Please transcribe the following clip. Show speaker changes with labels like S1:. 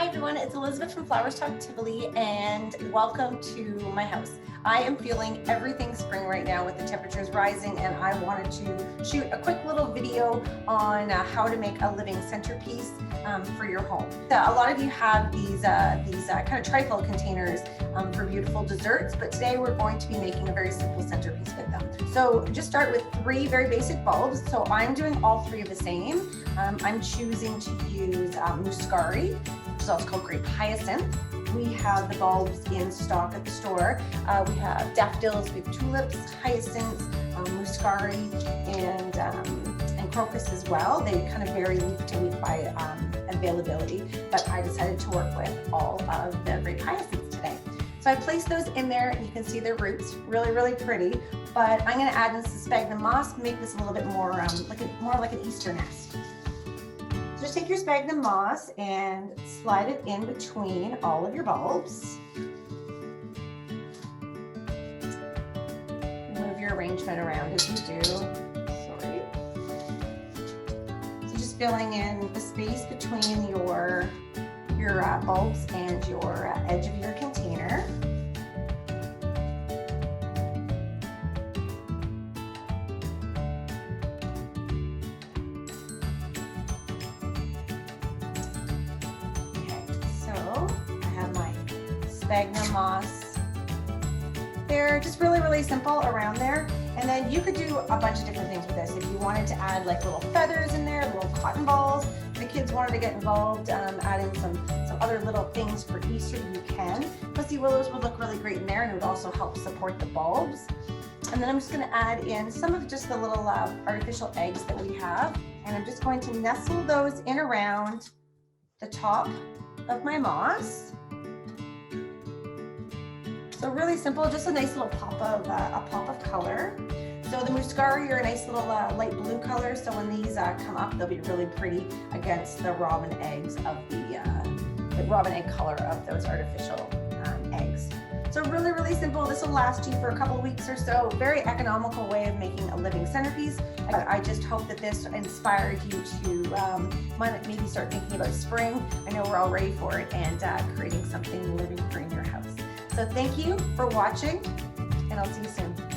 S1: Hi everyone, it's Elizabeth from Flowers Talk Tivoli and welcome to my house. I am feeling everything spring right now with the temperatures rising, and I wanted to shoot a quick little video on how to make a living centerpiece for your home. A lot of you have these kind of trifle containers for beautiful desserts, but today we're going to be making a very simple centerpiece with them. So just start with 3 very basic bulbs. So I'm doing all 3 of the same. I'm choosing to use muscari, which is also called grape hyacinth. We have the bulbs in stock at the store. We have daffodils, we have tulips, hyacinths, muscari, and crocus as well. They kind of vary week to week by availability, but I decided to work with all of the grape hyacinths today. So I placed those in there, and you can see their roots, really, really pretty. But I'm going to add in some sphagnum moss to make this a little bit more like an Easter nest. So just take your sphagnum moss and slide it in between all of your bulbs. Move your arrangement around as you do. Sorry. So just filling in the space between your bulbs and your edge of your container. Sphagnum moss. They're just really, really simple around there. And then you could do a bunch of different things with this. If you wanted to add like little feathers in there, little cotton balls, the kids wanted to get involved, adding some other little things for Easter, you can. Pussy willows would look really great in there, and it would also help support the bulbs. And then I'm just going to add in some of just the little artificial eggs that we have. And I'm just going to nestle those in around the top of my moss. So really simple, just a nice little pop of color. So the muscari are a nice little light blue color. So when these come up, they'll be really pretty against the robin eggs of the robin egg color of those artificial eggs. So really, really simple. This will last you for a couple of weeks or so. Very economical way of making a living centerpiece. I just hope that this inspired you to maybe start thinking about spring. I know we're all ready for it, and creating something living for in your house. So thank you for watching, and I'll see you soon.